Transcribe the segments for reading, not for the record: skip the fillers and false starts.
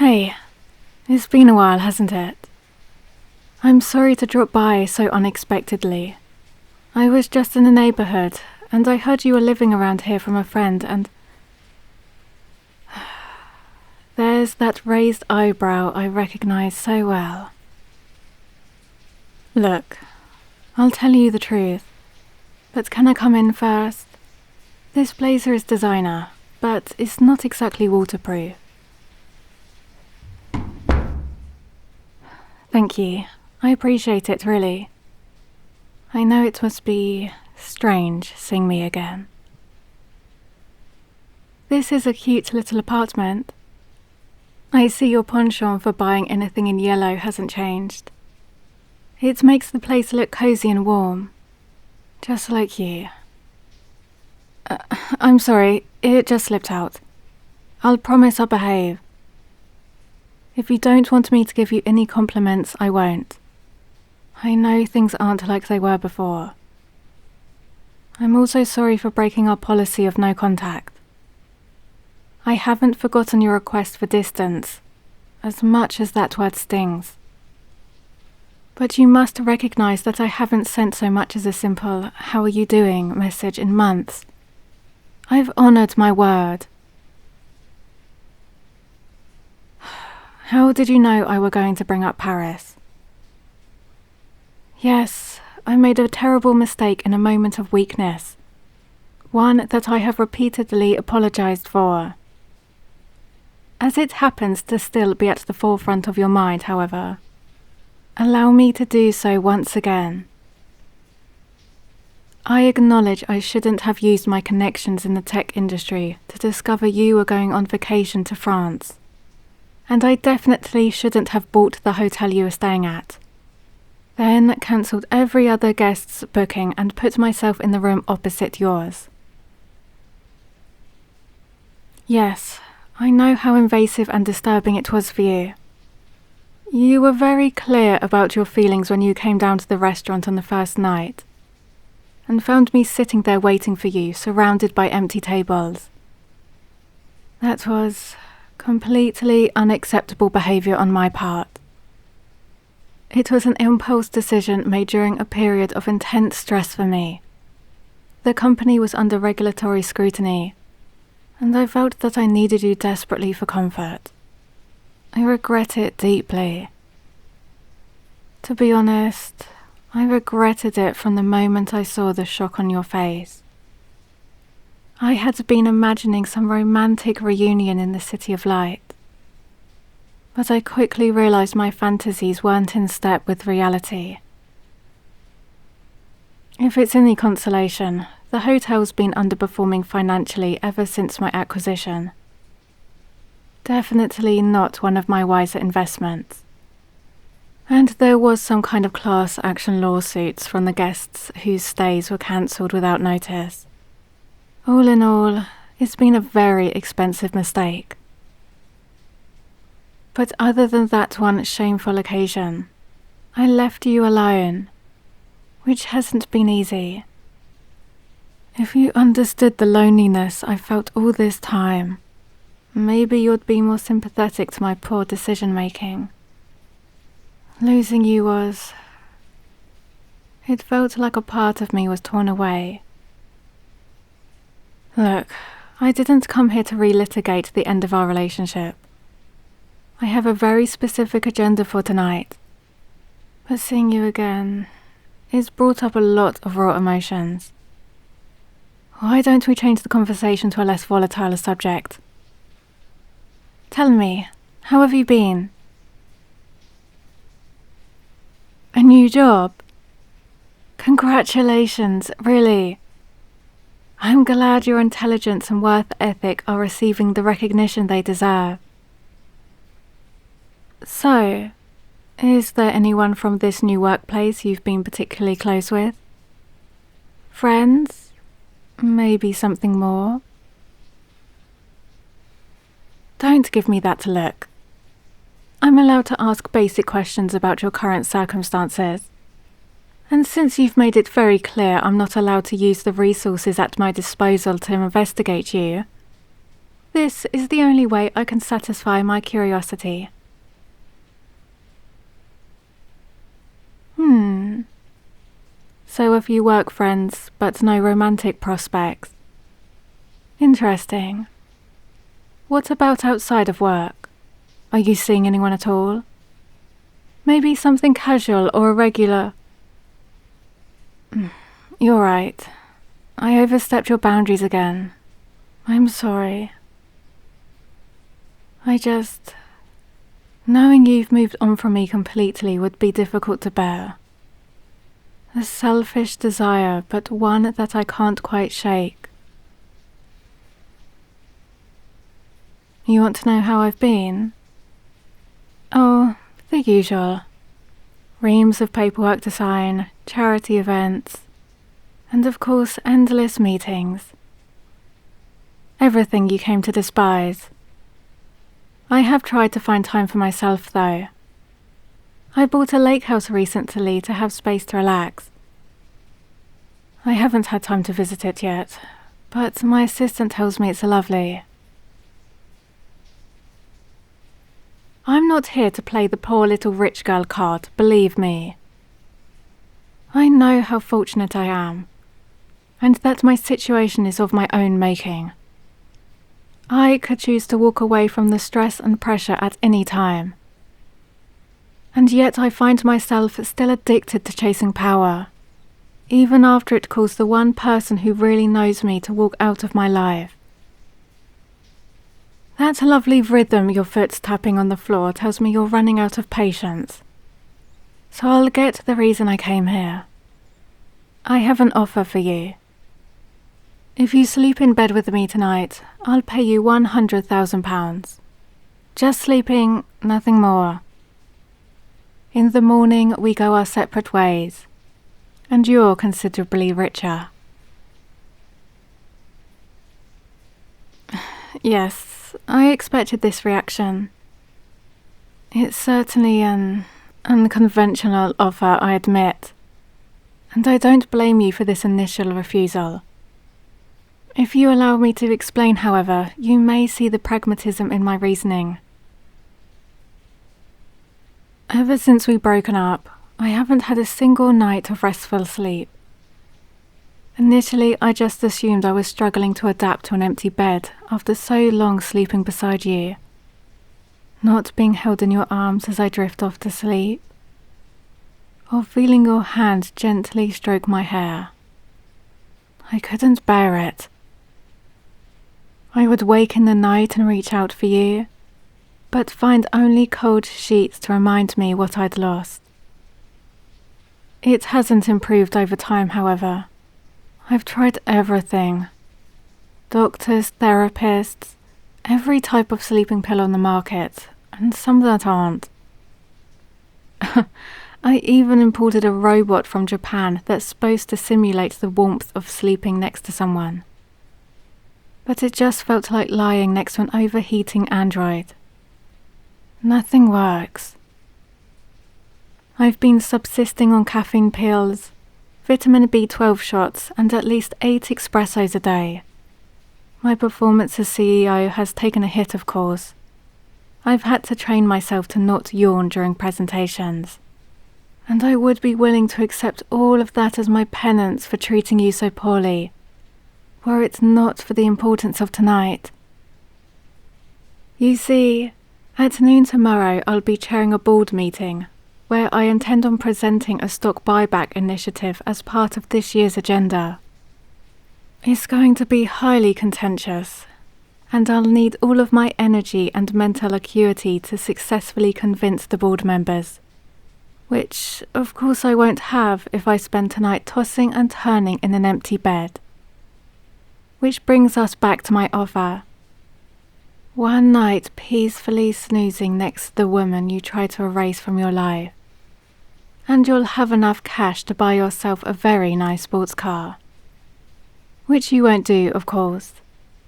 Hey, it's been a while, hasn't it? I'm sorry to drop by so unexpectedly. I was just in the neighborhood, and I heard you were living around here from a friend, and there's that raised eyebrow I recognize so well. Look, I'll tell you the truth, but can I come in first? This blazer is designer, but it's not exactly waterproof. Thank you. I appreciate it, really. I know it must be strange seeing me again. This is a cute little apartment. I see your penchant for buying anything in yellow hasn't changed. It makes the place look cozy and warm, just like you. I'm sorry, it just slipped out. I'll promise I'll behave. If you don't want me to give you any compliments, I won't. I know things aren't like they were before. I'm also sorry for breaking our policy of no contact. I haven't forgotten your request for distance, as much as that word stings. But you must recognize that I haven't sent so much as a simple "how are you doing" message in months. I've honored my word. How did you know I were going to bring up Paris? Yes, I made a terrible mistake in a moment of weakness. One that I have repeatedly apologized for. As it happens to still be at the forefront of your mind, however, allow me to do so once again. I acknowledge I shouldn't have used my connections in the tech industry to discover you were going on vacation to France. And I definitely shouldn't have bought the hotel you were staying at. Then cancelled every other guest's booking and put myself in the room opposite yours. Yes, I know how invasive and disturbing it was for you. You were very clear about your feelings when you came down to the restaurant on the first night, and found me sitting there waiting for you, surrounded by empty tables. That was completely unacceptable behavior on my part. It was an impulse decision made during a period of intense stress for me. The company was under regulatory scrutiny, and I felt that I needed you desperately for comfort. I regret it deeply. To be honest, I regretted it from the moment I saw the shock on your face. I had been imagining some romantic reunion in the City of Light. But I quickly realized my fantasies weren't in step with reality. If it's any consolation, the hotel's been underperforming financially ever since my acquisition. Definitely not one of my wiser investments. And there was some kind of class action lawsuits from the guests whose stays were cancelled without notice. All in all, it's been a very expensive mistake. But other than that one shameful occasion, I left you alone, which hasn't been easy. If you understood the loneliness I felt all this time, maybe you'd be more sympathetic to my poor decision-making. Losing you was... It felt like a part of me was torn away. Look, I didn't come here to relitigate the end of our relationship. I have a very specific agenda for tonight. But seeing you again, it's brought up a lot of raw emotions. Why don't we change the conversation to a less volatile subject? Tell me, how have you been? A new job? Congratulations, really. I'm glad your intelligence and work ethic are receiving the recognition they deserve. So, is there anyone from this new workplace you've been particularly close with? Friends? Maybe something more? Don't give me that look. I'm allowed to ask basic questions about your current circumstances. And since you've made it very clear I'm not allowed to use the resources at my disposal to investigate you, This is the only way I can satisfy my curiosity. So a few work friends, but no romantic prospects. Interesting. What about outside of work? Are you seeing anyone at all? Maybe something casual or irregular? You're right. I overstepped your boundaries again. I'm sorry. Knowing you've moved on from me completely would be difficult to bear. A selfish desire, but one that I can't quite shake. You want to know how I've been? Oh, the usual. Reams of paperwork to sign, charity events, and of course endless meetings. Everything you came to despise. I have tried to find time for myself, though. I bought a lake house recently to have space to relax. I haven't had time to visit it yet, but my assistant tells me it's lovely. I'm not here to play the poor little rich girl card, believe me. I know how fortunate I am, and that my situation is of my own making. I could choose to walk away from the stress and pressure at any time. And yet I find myself still addicted to chasing power, even after it caused the one person who really knows me to walk out of my life. That lovely rhythm your foot's tapping on the floor tells me you're running out of patience. So I'll get to the reason I came here. I have an offer for you. If you sleep in bed with me tonight, I'll pay you £100,000. Just sleeping, nothing more. In the morning, we go our separate ways, and you're considerably richer. Yes, I expected this reaction. It's certainly an unconventional offer, I admit, and I don't blame you for this initial refusal. If you allow me to explain, however, you may see the pragmatism in my reasoning. Ever since we've broken up, I haven't had a single night of restful sleep. Initially, I just assumed I was struggling to adapt to an empty bed after so long sleeping beside you, not being held in your arms as I drift off to sleep, or feeling your hand gently stroke my hair. I couldn't bear it. I would wake in the night and reach out for you, but find only cold sheets to remind me what I'd lost. It hasn't improved over time, however. I've tried everything. Doctors, therapists, every type of sleeping pill on the market, and some that aren't. I even imported a robot from Japan that's supposed to simulate the warmth of sleeping next to someone. But it just felt like lying next to an overheating android. Nothing works. I've been subsisting on caffeine pills, vitamin B12 shots, and at least 8 espressos a day. My performance as CEO has taken a hit, of course. I've had to train myself to not yawn during presentations. And I would be willing to accept all of that as my penance for treating you so poorly, were it not for the importance of tonight. You see, at noon tomorrow I'll be chairing a board meeting, where I intend on presenting a stock buyback initiative as part of this year's agenda. It's going to be highly contentious, and I'll need all of my energy and mental acuity to successfully convince the board members, which of course I won't have if I spend tonight tossing and turning in an empty bed. Which brings us back to my offer. One night peacefully snoozing next to the woman you tried to erase from your life, and you'll have enough cash to buy yourself a very nice sports car. Which you won't do, of course.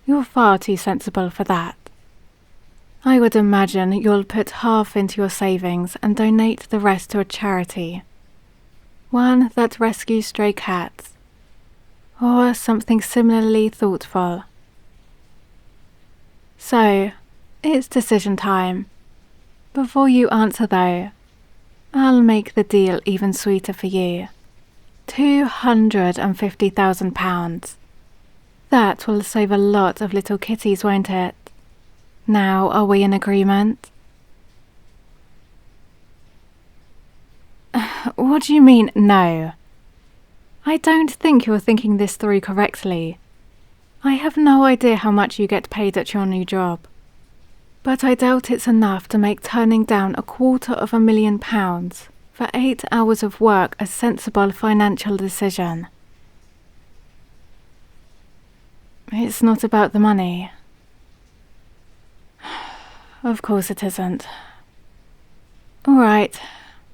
You're far too sensible for that. I would imagine you'll put half into your savings and donate the rest to a charity. One that rescues stray cats, or something similarly thoughtful. So, it's decision time. Before you answer though, I'll make the deal even sweeter for you. £250,000. That will save a lot of little kitties, won't it? Now, are we in agreement? What do you mean, no? I don't think you're thinking this through correctly. I have no idea how much you get paid at your new job, but I doubt it's enough to make turning down £250,000 for 8 hours of work a sensible financial decision. It's not about the money. Of course it isn't. All right,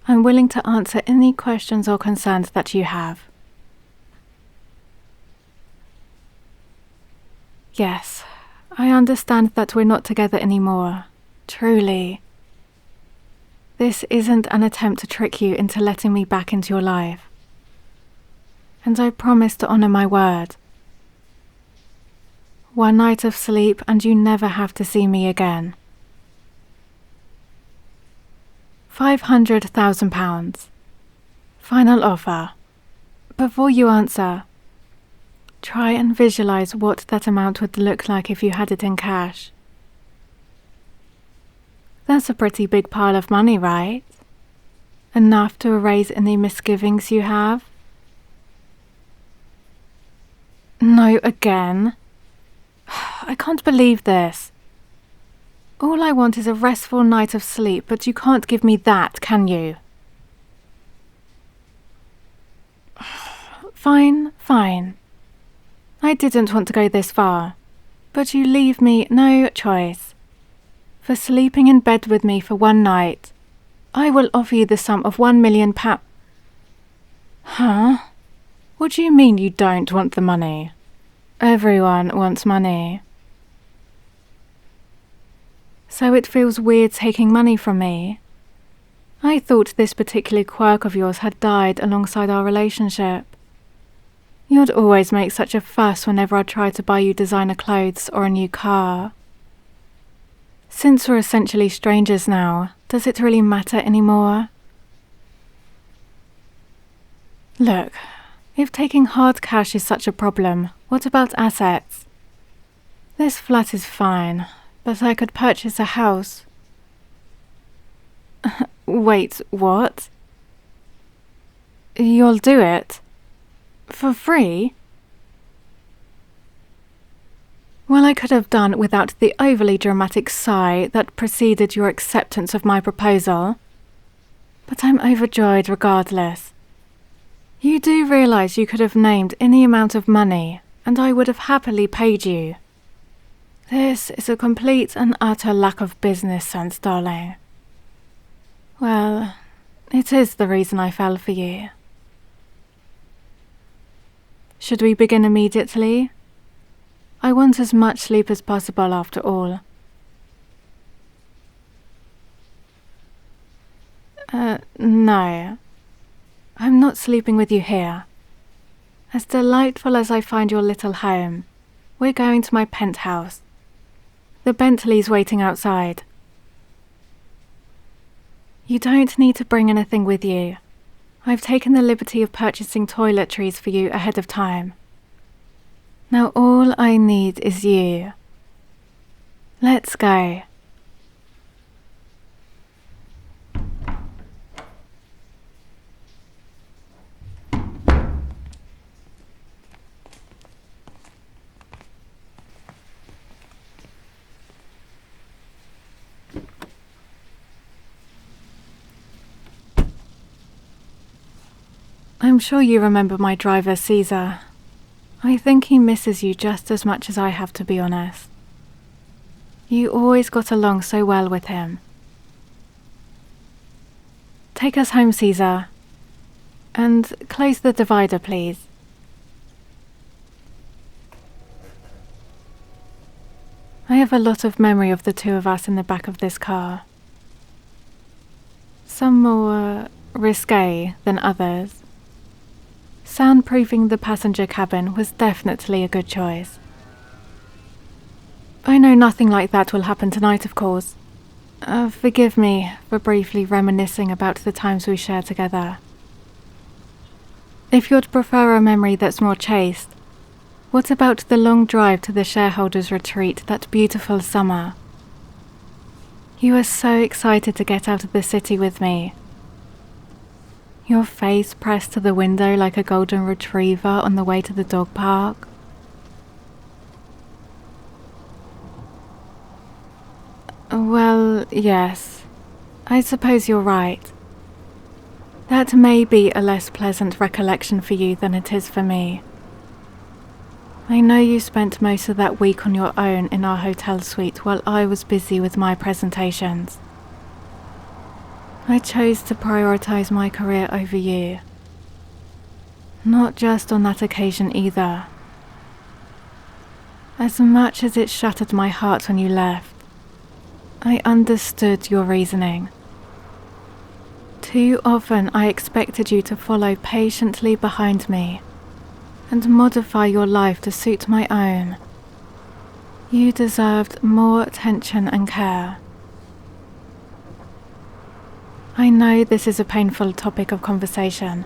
I'm willing to answer any questions or concerns that you have. Yes, I understand that we're not together anymore, truly. This isn't an attempt to trick you into letting me back into your life. And I promise to honor my word. One night of sleep and you never have to see me again. £500,000. Final offer. Before you answer, try and visualize what that amount would look like if you had it in cash. That's a pretty big pile of money, right? Enough to erase any misgivings you have? No, again. I can't believe this. All I want is a restful night of sleep, but you can't give me that, can you? Fine. I didn't want to go this far, but you leave me no choice. For sleeping in bed with me for one night, I will offer you the sum of £1 million. Huh? What do you mean you don't want the money? Everyone wants money. So it feels weird taking money from me? I thought this particular quirk of yours had died alongside our relationship. You'd always make such a fuss whenever I tried to buy you designer clothes or a new car. Since we're essentially strangers now, does it really matter anymore? Look, if taking hard cash is such a problem, what about assets? This flat is fine, but I could purchase a house. Wait, what? You'll do it? For free? Well, I could have done without the overly dramatic sigh that preceded your acceptance of my proposal. But I'm overjoyed regardless. You do realize you could have named any amount of money, and I would have happily paid you. This is a complete and utter lack of business sense, darling. Well, it is the reason I fell for you. Should we begin immediately? I want as much sleep as possible after all. No. I'm not sleeping with you here. As delightful as I find your little home, we're going to my penthouse. The Bentley's waiting outside. You don't need to bring anything with you. I've taken the liberty of purchasing toiletries for you ahead of time. Now all I need is you. Let's go. I'm sure you remember my driver, Caesar. I think he misses you just as much as I have, to be honest. You always got along so well with him. Take us home, Caesar. And close the divider, please. I have a lot of memory of the two of us in the back of this car. Some more risque than others. Soundproofing the passenger cabin was definitely a good choice. I know nothing like that will happen tonight, of course. Forgive me for briefly reminiscing about the times we shared together. If you'd prefer a memory that's more chaste, what about the long drive to the shareholders' retreat that beautiful summer? You were so excited to get out of the city with me. Your face pressed to the window like a golden retriever on the way to the dog park. Well, yes, I suppose you're right. That may be a less pleasant recollection for you than it is for me. I know you spent most of that week on your own in our hotel suite while I was busy with my presentations. I chose to prioritize my career over you. Not just on that occasion either. As much as it shattered my heart when you left, I understood your reasoning. Too often I expected you to follow patiently behind me and modify your life to suit my own. You deserved more attention and care. I know this is a painful topic of conversation,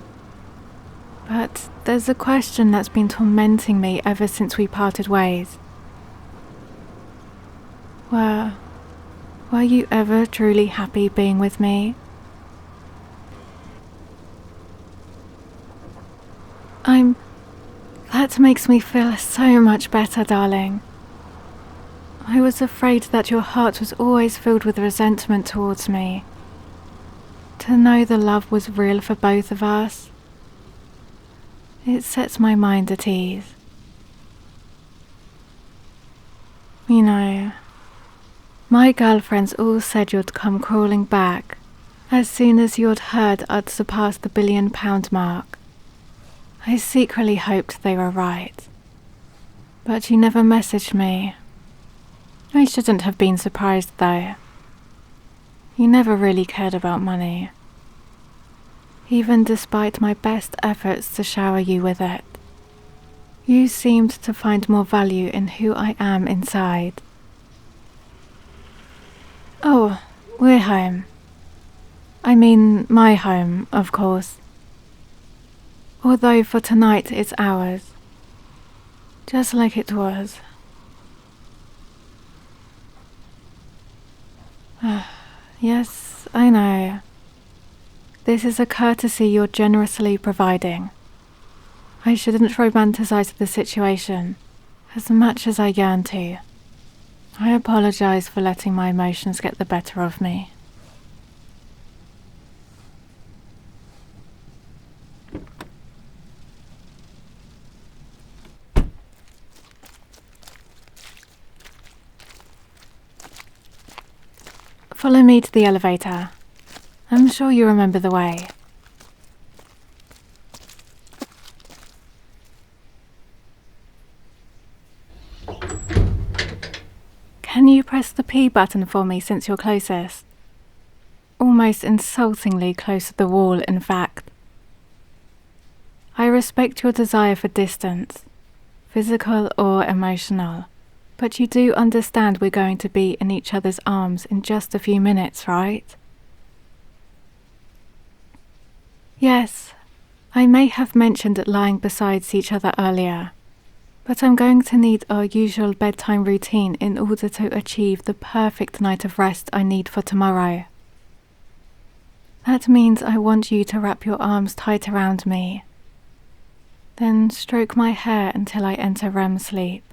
but there's a question that's been tormenting me ever since we parted ways. Were you ever truly happy being with me? That makes me feel so much better, darling. I was afraid that your heart was always filled with resentment towards me. To know the love was real for both of us, it sets my mind at ease. You know, my girlfriends all said you'd come crawling back as soon as you'd heard I'd surpassed the £1 billion mark. I secretly hoped they were right. But you never messaged me. I shouldn't have been surprised though. You never really cared about money, even despite my best efforts to shower you with it. You seemed to find more value in who I am inside. Oh, we're home. I mean, my home, of course. Although for tonight it's ours. Just like it was. Yes, I know. This is a courtesy you're generously providing. I shouldn't romanticize the situation as much as I yearn to. I apologize for letting my emotions get the better of me. Follow me to the elevator. I'm sure you remember the way. Can you press the P button for me since you're closest? Almost insultingly close to the wall, in fact. I respect your desire for distance, physical or emotional. But you do understand we're going to be in each other's arms in just a few minutes, right? Yes, I may have mentioned lying beside each other earlier, but I'm going to need our usual bedtime routine in order to achieve the perfect night of rest I need for tomorrow. That means I want you to wrap your arms tight around me, then stroke my hair until I enter REM sleep.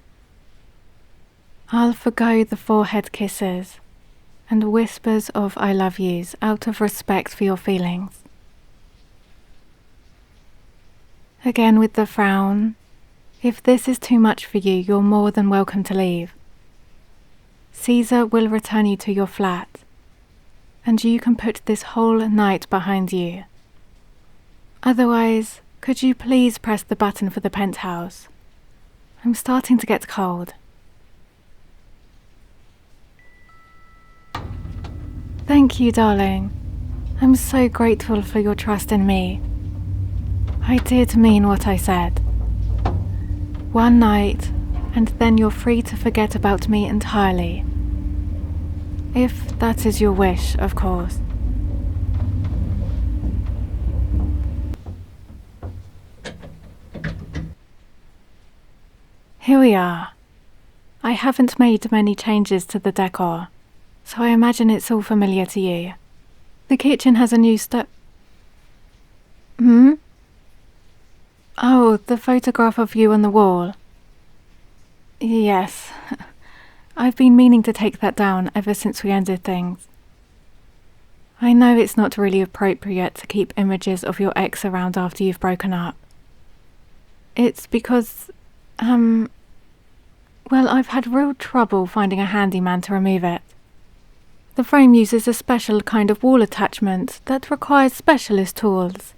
I'll forgo the forehead kisses and whispers of I love yous out of respect for your feelings. Again with the frown, if this is too much for you, you're more than welcome to leave. Caesar will return you to your flat, and you can put this whole night behind you. Otherwise, could you please press the button for the penthouse? I'm starting to get cold. Thank you, darling. I'm so grateful for your trust in me. I did mean what I said. One night, and then you're free to forget about me entirely. If that is your wish, of course. Here we are. I haven't made many changes to the decor, so I imagine it's all familiar to you. The kitchen has a new Oh, the photograph of you on the wall. Yes. I've been meaning to take that down ever since we ended things. I know it's not really appropriate to keep images of your ex around after you've broken up. It's because, well, I've had real trouble finding a handyman to remove it. The frame uses a special kind of wall attachment that requires specialist tools.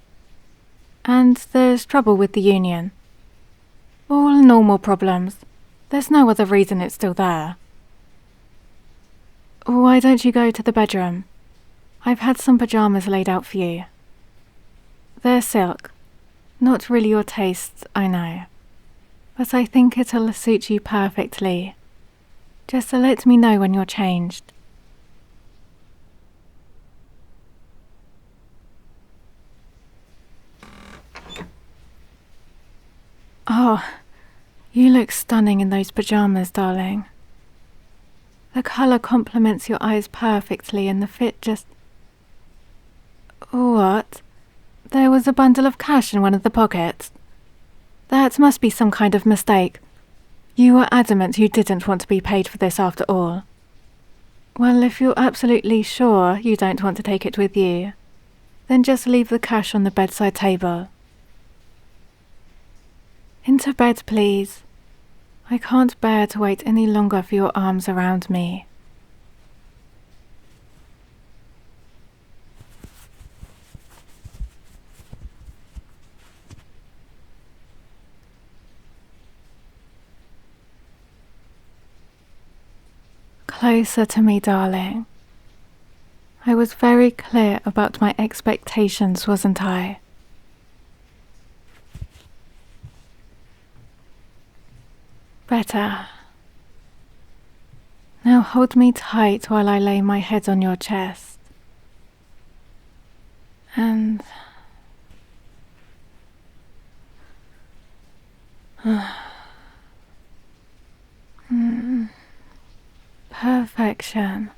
And there's trouble with the union. All normal problems. There's no other reason it's still there. Why don't you go to the bedroom? I've had some pajamas laid out for you. They're silk. Not really your taste, I know. But I think it'll suit you perfectly. Just let me know when you're changed. Oh, you look stunning in those pajamas, darling. The colour complements your eyes perfectly and the fit just... What? There was a bundle of cash in one of the pockets. That must be some kind of mistake. You were adamant you didn't want to be paid for this after all. Well, if you're absolutely sure you don't want to take it with you, then just leave the cash on the bedside table. Into bed, please. I can't bear to wait any longer for your arms around me. Closer to me, darling. I was very clear about my expectations, wasn't I? Better. Now hold me tight while I lay my head on your chest. And... Perfection.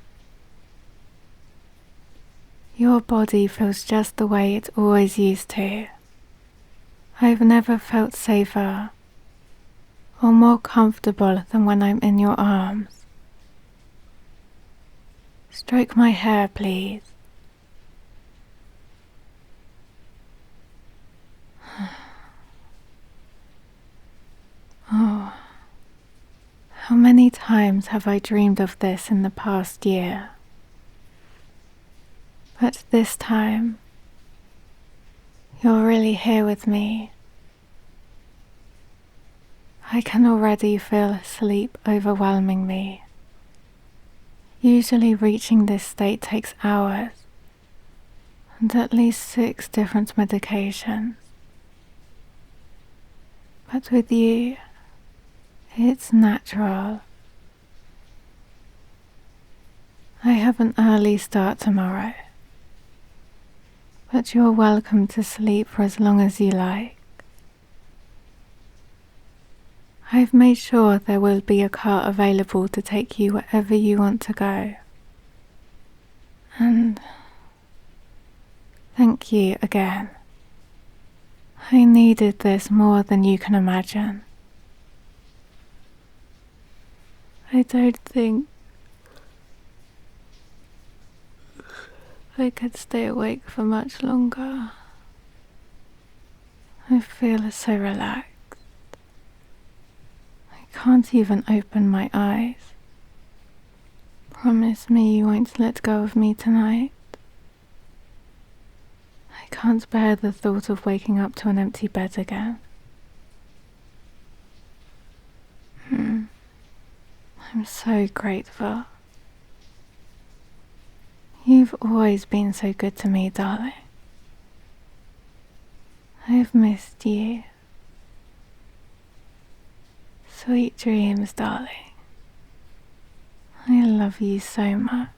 Your body feels just the way it always used to. I've never felt safer or more comfortable than when I'm in your arms. Stroke my hair, please. Oh, how many times have I dreamed of this in the past year? But this time, you're really here with me. I can already feel sleep overwhelming me. Usually reaching this state takes hours, and at least 6 different medications. But with you, it's natural. I have an early start tomorrow, but you're welcome to sleep for as long as you like. I've made sure there will be a car available to take you wherever you want to go. And thank you again. I needed this more than you can imagine. I don't think I could stay awake for much longer. I feel so relaxed. I can't even open my eyes. Promise me you won't let go of me tonight. I can't bear the thought of waking up to an empty bed again. I'm so grateful. You've always been so good to me, darling. I've missed you Sweet dreams, darling. I love you so much.